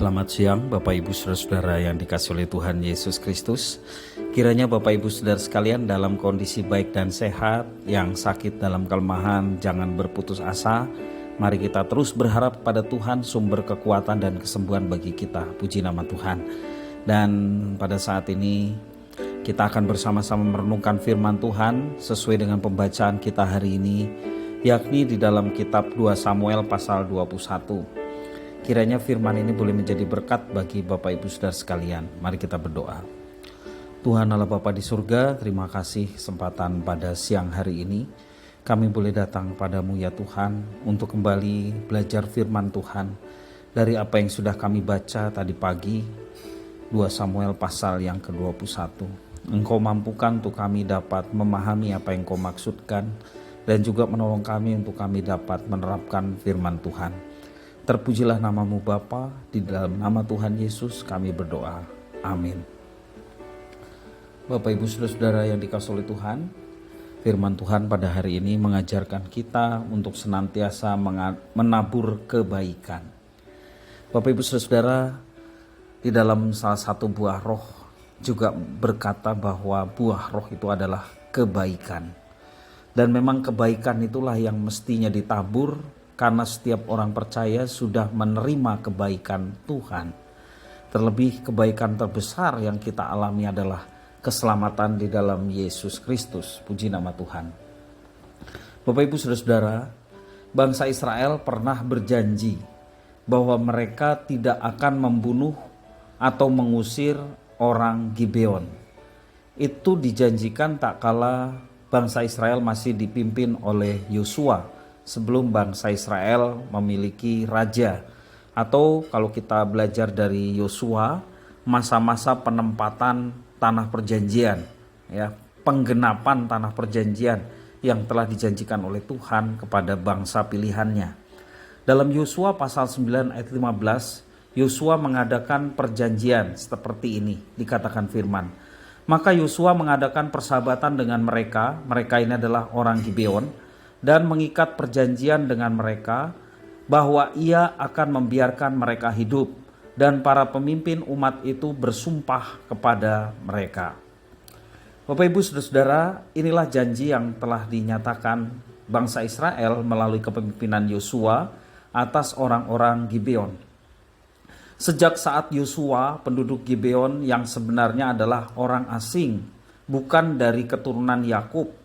Selamat siang Bapak Ibu Saudara-saudara yang dikasihi oleh Tuhan Yesus Kristus. Kiranya Bapak Ibu Saudara sekalian dalam kondisi baik dan sehat, yang sakit dalam kelemahan jangan berputus asa. Mari kita terus berharap pada Tuhan, sumber kekuatan dan kesembuhan bagi kita. Puji nama Tuhan. Dan pada saat ini kita akan bersama-sama merenungkan firman Tuhan sesuai dengan pembacaan kita hari ini, yakni di dalam kitab 2 Samuel pasal 21. Kiranya firman ini boleh menjadi berkat bagi Bapak Ibu Saudara sekalian. Mari kita berdoa. Tuhan Allah Bapa di surga, terima kasih kesempatan pada siang hari ini. Kami boleh datang padamu ya Tuhan, untuk kembali belajar firman Tuhan. Dari apa yang sudah kami baca tadi pagi, 2 Samuel pasal yang ke-21. Engkau mampukan untuk kami dapat memahami apa yang Engkau maksudkan, dan juga menolong kami untuk kami dapat menerapkan firman Tuhan. Terpujilah namamu Bapa, di dalam nama Tuhan Yesus kami berdoa. Amin. Bapak Ibu Saudara-saudara yang dikasihi oleh Tuhan, firman Tuhan pada hari ini mengajarkan kita untuk senantiasa menabur kebaikan. Bapak Ibu Saudara-saudara, di dalam salah satu buah roh juga berkata bahwa buah roh itu adalah kebaikan. Dan memang kebaikan itulah yang mestinya ditabur, karena setiap orang percaya sudah menerima kebaikan Tuhan. Terlebih kebaikan terbesar yang kita alami adalah keselamatan di dalam Yesus Kristus. Puji nama Tuhan. Bapak Ibu Saudara-saudara, bangsa Israel pernah berjanji bahwa mereka tidak akan membunuh atau mengusir orang Gibeon. Itu dijanjikan tak kala bangsa Israel masih dipimpin oleh Yosua, sebelum bangsa Israel memiliki raja. Atau kalau kita belajar dari Yosua, masa-masa penempatan tanah perjanjian, ya, penggenapan tanah perjanjian yang telah dijanjikan oleh Tuhan kepada bangsa pilihannya. Dalam Yosua pasal 9 ayat 15, Yosua mengadakan perjanjian seperti ini, dikatakan firman. Maka Yosua mengadakan persahabatan dengan mereka ini adalah orang Gibeon, dan mengikat perjanjian dengan mereka bahwa ia akan membiarkan mereka hidup, dan para pemimpin umat itu bersumpah kepada mereka. Bapak Ibu Saudara-saudara, inilah janji yang telah dinyatakan bangsa Israel melalui kepemimpinan Yosua atas orang-orang Gibeon. Sejak saat Yosua, penduduk Gibeon yang sebenarnya adalah orang asing, bukan dari keturunan Yakub,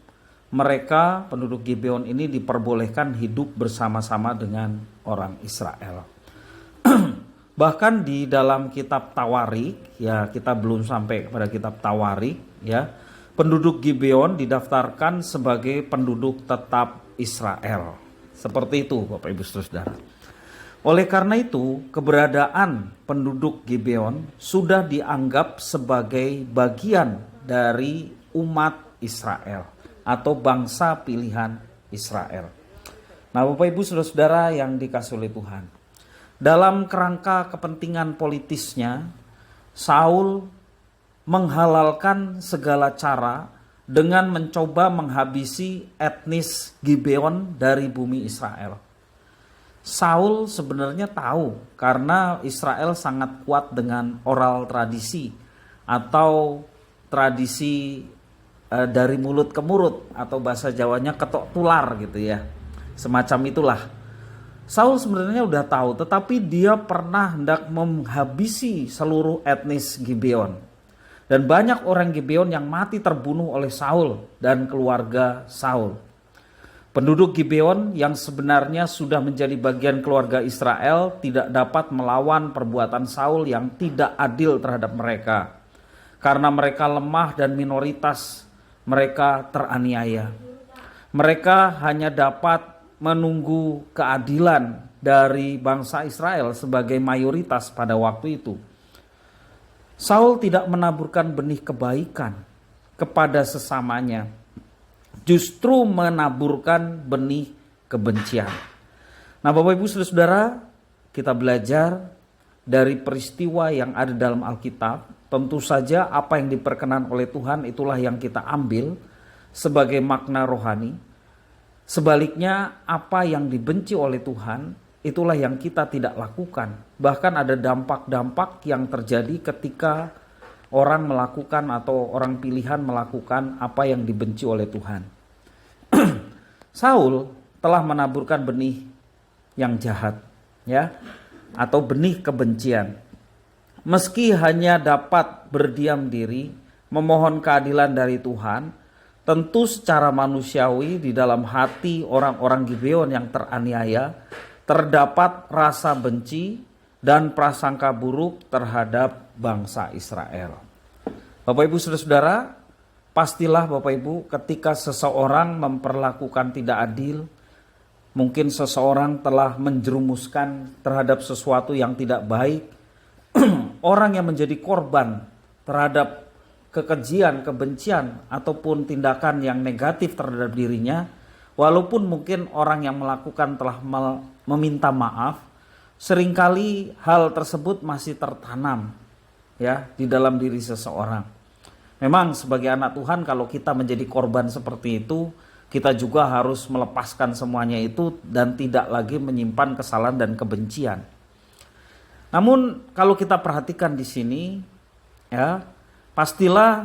mereka penduduk Gibeon ini diperbolehkan hidup bersama-sama dengan orang Israel. Bahkan di dalam kitab Tawarik, ya kita belum sampai kepada kitab Tawarik, ya, penduduk Gibeon didaftarkan sebagai penduduk tetap Israel. Seperti itu Bapak Ibu Saudara. Oleh karena itu, keberadaan penduduk Gibeon sudah dianggap sebagai bagian dari umat Israel atau bangsa pilihan Israel. Nah Bapak Ibu Saudara-saudara yang dikasihi oleh Tuhan, dalam kerangka kepentingan politisnya, Saul menghalalkan segala cara dengan mencoba menghabisi etnis Gibeon dari bumi Israel. Saul sebenarnya tahu, karena Israel sangat kuat dengan oral tradisi atau tradisi dari mulut ke mulut, atau bahasa Jawanya ketok tular gitu ya. Semacam itulah. Saul sebenarnya udah tahu, tetapi dia pernah hendak menghabisi seluruh etnis Gibeon. Dan banyak orang Gibeon yang mati terbunuh oleh Saul dan keluarga Saul. Penduduk Gibeon yang sebenarnya sudah menjadi bagian keluarga Israel tidak dapat melawan perbuatan Saul yang tidak adil terhadap mereka. Karena mereka lemah dan minoritas, mereka teraniaya. Mereka hanya dapat menunggu keadilan dari bangsa Israel sebagai mayoritas pada waktu itu. Saul tidak menaburkan benih kebaikan kepada sesamanya, justru menaburkan benih kebencian. Nah Bapak Ibu Saudara, kita belajar dari peristiwa yang ada dalam Alkitab. Tentu saja apa yang diperkenan oleh Tuhan itulah yang kita ambil sebagai makna rohani. Sebaliknya apa yang dibenci oleh Tuhan itulah yang kita tidak lakukan. Bahkan ada dampak-dampak yang terjadi ketika orang melakukan atau orang pilihan melakukan apa yang dibenci oleh Tuhan. Saul telah menaburkan benih yang jahat, ya, atau benih kebencian. Meski hanya dapat berdiam diri, memohon keadilan dari Tuhan, tentu secara manusiawi di dalam hati orang-orang Gibeon yang teraniaya terdapat rasa benci dan prasangka buruk terhadap bangsa Israel. Bapak Ibu saudara-saudara, pastilah Bapak Ibu ketika seseorang memperlakukan tidak adil, mungkin seseorang telah menjerumuskan terhadap sesuatu yang tidak baik, orang yang menjadi korban terhadap kekejian, kebencian, ataupun tindakan yang negatif terhadap dirinya, walaupun mungkin orang yang melakukan telah meminta maaf, seringkali hal tersebut masih tertanam, ya, di dalam diri seseorang. Memang sebagai anak Tuhan kalau kita menjadi korban seperti itu, kita juga harus melepaskan semuanya itu dan tidak lagi menyimpan kesalahan dan kebencian. Namun kalau kita perhatikan di sini, ya, pastilah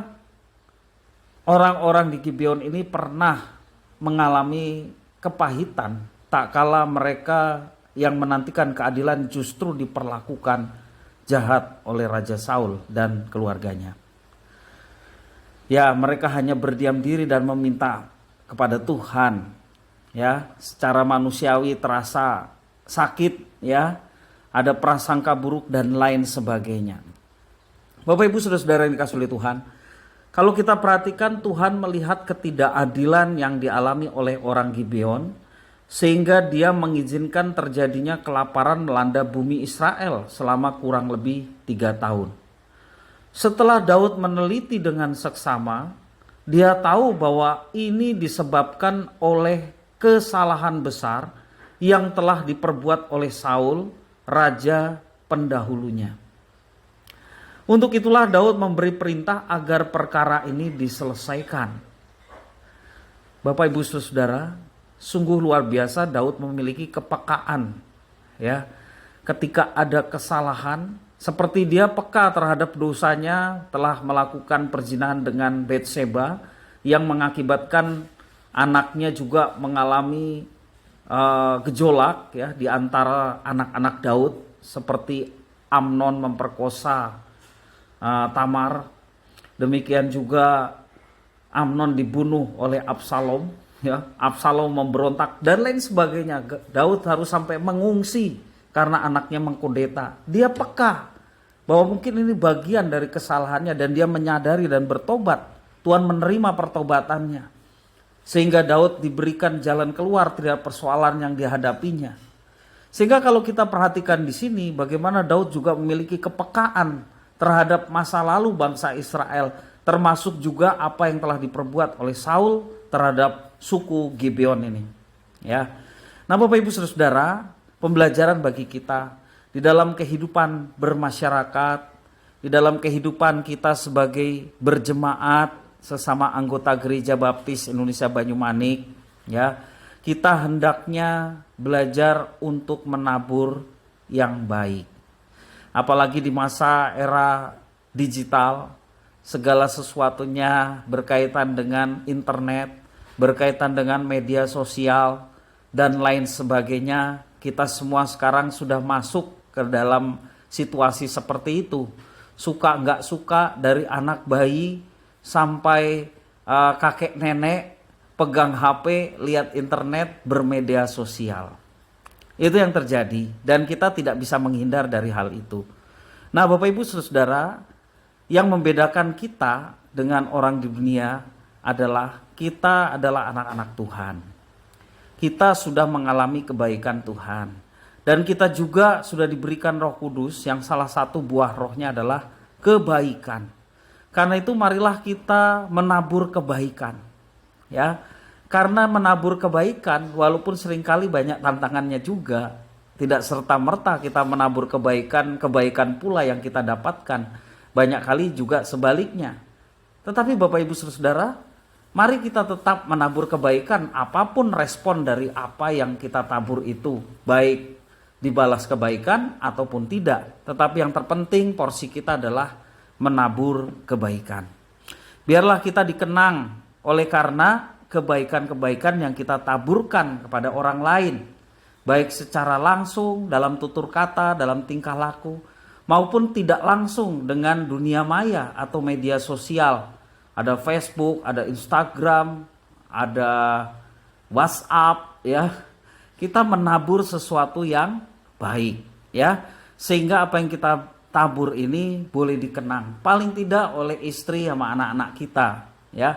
orang-orang di Gibeon ini pernah mengalami kepahitan tak kala mereka yang menantikan keadilan justru diperlakukan jahat oleh Raja Saul dan keluarganya. Ya, mereka hanya berdiam diri dan meminta kepada Tuhan. Ya, secara manusiawi terasa sakit, ya, ada prasangka buruk dan lain sebagainya. Bapak Ibu saudara-saudara yang dikasihi oleh Tuhan, kalau kita perhatikan Tuhan melihat ketidakadilan yang dialami oleh orang Gibeon, sehingga dia mengizinkan terjadinya kelaparan melanda bumi Israel selama kurang lebih 3 tahun. Setelah Daud meneliti dengan seksama, dia tahu bahwa ini disebabkan oleh kesalahan besar yang telah diperbuat oleh Saul, raja pendahulunya. Untuk itulah Daud memberi perintah agar perkara ini diselesaikan. Bapak Ibu saudara, sungguh luar biasa Daud memiliki kepekaan, ya. Ketika ada kesalahan, seperti dia peka terhadap dosanya telah melakukan perzinahan dengan Betseba yang mengakibatkan anaknya juga mengalami gejolak, ya, di antara anak-anak Daud, seperti Amnon memperkosa Tamar, demikian juga Amnon dibunuh oleh Absalom, ya, Absalom memberontak dan lain sebagainya. Daud harus sampai mengungsi karena anaknya mengkudeta. Dia peka bahwa mungkin ini bagian dari kesalahannya dan dia menyadari dan bertobat. Tuhan menerima pertobatannya sehingga Daud diberikan jalan keluar terhadap persoalan yang dihadapinya. Sehingga kalau kita perhatikan di sini bagaimana Daud juga memiliki kepekaan terhadap masa lalu bangsa Israel, termasuk juga apa yang telah diperbuat oleh Saul terhadap suku Gibeon ini, ya. Nah, Bapak Ibu saudara, pembelajaran bagi kita di dalam kehidupan bermasyarakat, di dalam kehidupan kita sebagai berjemaat sesama anggota Gereja Baptis Indonesia Banyumanik, ya, kita hendaknya belajar untuk menabur yang baik. Apalagi di masa era digital, segala sesuatunya berkaitan dengan internet, berkaitan dengan media sosial dan lain sebagainya. Kita semua sekarang sudah masuk ke dalam situasi seperti itu. Suka nggak suka, dari anak bayi sampai kakek nenek pegang HP, lihat internet, bermedia sosial. Itu yang terjadi dan kita tidak bisa menghindar dari hal itu. Nah, Bapak Ibu saudara, yang membedakan kita dengan orang di dunia adalah kita adalah anak-anak Tuhan. Kita sudah mengalami kebaikan Tuhan. Dan kita juga sudah diberikan Roh Kudus yang salah satu buah rohnya adalah kebaikan. Karena itu marilah kita menabur kebaikan. Ya. Karena menabur kebaikan walaupun seringkali banyak tantangannya juga, tidak serta-merta kita menabur kebaikan pula yang kita dapatkan. Banyak kali juga sebaliknya. Tetapi Bapak Ibu saudara, mari kita tetap menabur kebaikan apapun respon dari apa yang kita tabur itu, baik dibalas kebaikan ataupun tidak. Tetapi yang terpenting porsi kita adalah menabur kebaikan. Biarlah kita dikenang oleh karena kebaikan-kebaikan yang kita taburkan kepada orang lain, baik secara langsung dalam tutur kata, dalam tingkah laku, maupun tidak langsung dengan dunia maya atau media sosial. Ada Facebook, ada Instagram, ada WhatsApp, ya. Kita menabur sesuatu yang baik, ya. Sehingga apa yang kita tabur ini boleh dikenang, paling tidak oleh istri sama anak-anak kita, ya.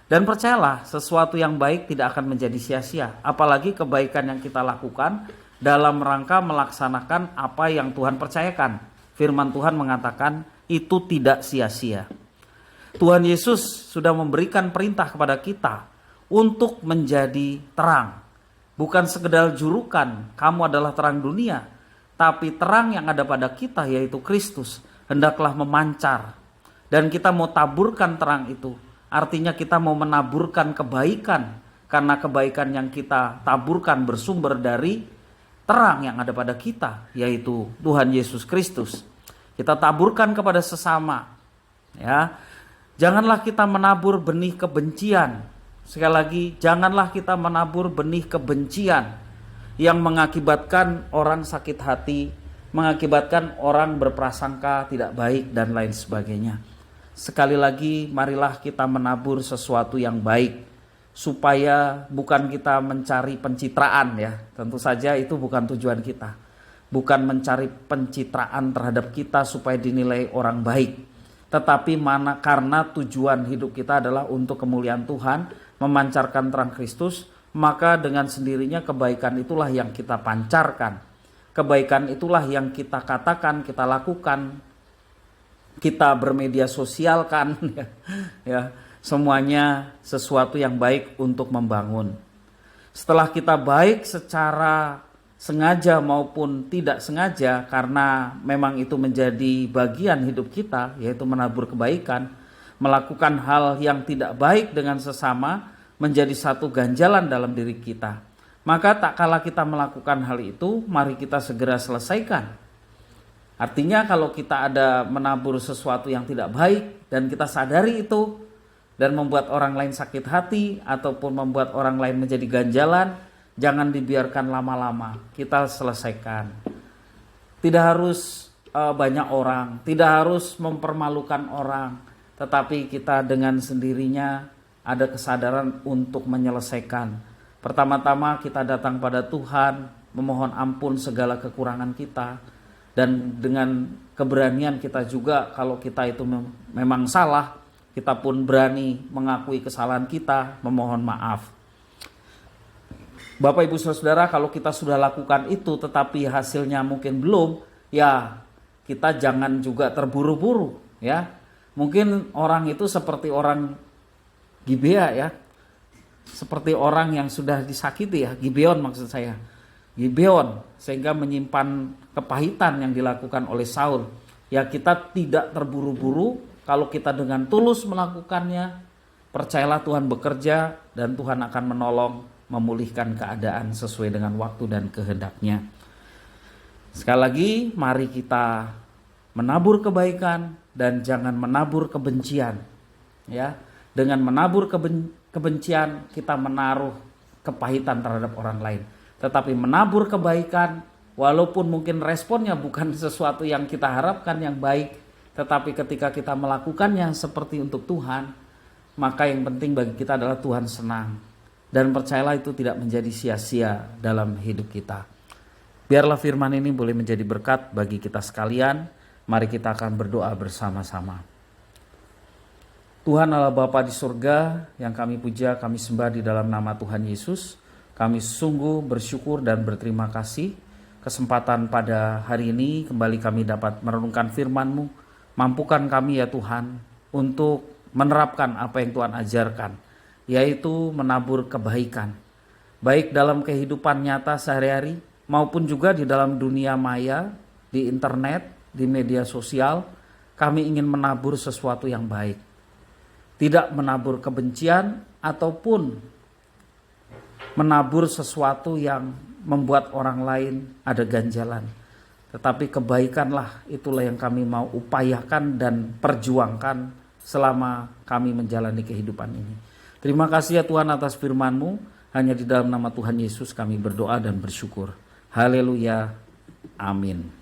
Dan percayalah, sesuatu yang baik tidak akan menjadi sia-sia, apalagi kebaikan yang kita lakukan dalam rangka melaksanakan apa yang Tuhan percayakan. Firman Tuhan mengatakan itu tidak sia-sia. Tuhan Yesus sudah memberikan perintah kepada kita untuk menjadi terang. Bukan sekedar jurukan, kamu adalah terang dunia, tapi terang yang ada pada kita yaitu Kristus hendaklah memancar. Dan kita mau taburkan terang itu, artinya kita mau menaburkan kebaikan, karena kebaikan yang kita taburkan bersumber dari terang yang ada pada kita, yaitu Tuhan Yesus Kristus. Kita taburkan kepada sesama, ya. Janganlah kita menabur benih kebencian. Sekali lagi, janganlah kita menabur benih kebencian yang mengakibatkan orang sakit hati, mengakibatkan orang berprasangka tidak baik dan lain sebagainya. Sekali lagi, marilah kita menabur sesuatu yang baik, supaya bukan kita mencari pencitraan, ya. Tentu saja itu bukan tujuan kita. Bukan mencari pencitraan terhadap kita supaya dinilai orang baik. Tetapi karena tujuan hidup kita adalah untuk kemuliaan Tuhan, memancarkan terang Kristus, maka dengan sendirinya kebaikan itulah yang kita pancarkan. Kebaikan itulah yang kita katakan, kita lakukan, kita bermedia sosialkan, ya. Semuanya sesuatu yang baik untuk membangun. Setelah kita baik secara sengaja maupun tidak sengaja, karena memang itu menjadi bagian hidup kita, yaitu menabur kebaikan, melakukan hal yang tidak baik dengan sesama menjadi satu ganjalan dalam diri kita. Maka tak kala kita melakukan hal itu, mari kita segera selesaikan. Artinya kalau kita ada menabur sesuatu yang tidak baik dan kita sadari itu dan membuat orang lain sakit hati ataupun membuat orang lain menjadi ganjalan, jangan dibiarkan lama-lama, kita selesaikan. Tidak harus banyak orang, tidak harus mempermalukan orang, tetapi kita dengan sendirinya ada kesadaran untuk menyelesaikan. Pertama-tama kita datang pada Tuhan, memohon ampun segala kekurangan kita, dan dengan keberanian kita juga, kalau kita itu memang salah, kita pun berani mengakui kesalahan kita, memohon maaf. Bapak Ibu Saudara, kalau kita sudah lakukan itu tetapi hasilnya mungkin belum, ya kita jangan juga terburu-buru, ya. Mungkin orang itu seperti orang Gibea, ya. Seperti orang yang sudah disakiti, ya. Gibeon maksud saya. Gibeon, sehingga menyimpan kepahitan yang dilakukan oleh Saul. Ya, kita tidak terburu-buru. Kalau kita dengan tulus melakukannya, percayalah Tuhan bekerja dan Tuhan akan menolong memulihkan keadaan sesuai dengan waktu dan kehendaknya. Sekali lagi, mari kita menabur kebaikan dan jangan menabur kebencian. Ya, dengan menabur kebencian kita menaruh kepahitan terhadap orang lain. Tetapi menabur kebaikan, walaupun mungkin responnya bukan sesuatu yang kita harapkan yang baik, tetapi ketika kita melakukannya seperti untuk Tuhan, maka yang penting bagi kita adalah Tuhan senang. Dan percayalah itu tidak menjadi sia-sia dalam hidup kita. Biarlah firman ini boleh menjadi berkat bagi kita sekalian. Mari kita akan berdoa bersama-sama. Tuhan Allah Bapa di surga, yang kami puja, kami sembah di dalam nama Tuhan Yesus. Kami sungguh bersyukur dan berterima kasih kesempatan pada hari ini kembali kami dapat merenungkan firman-Mu. Mampukan kami ya Tuhan untuk menerapkan apa yang Tuhan ajarkan, yaitu menabur kebaikan, baik dalam kehidupan nyata sehari-hari maupun juga di dalam dunia maya, di internet, di media sosial. Kami ingin menabur sesuatu yang baik, tidak menabur kebencian ataupun menabur sesuatu yang membuat orang lain ada ganjalan. Tetapi kebaikanlah itulah yang kami mau upayakan dan perjuangkan selama kami menjalani kehidupan ini. Terima kasih ya Tuhan atas firman-Mu. Hanya di dalam nama Tuhan Yesus kami berdoa dan bersyukur. Haleluya. Amin.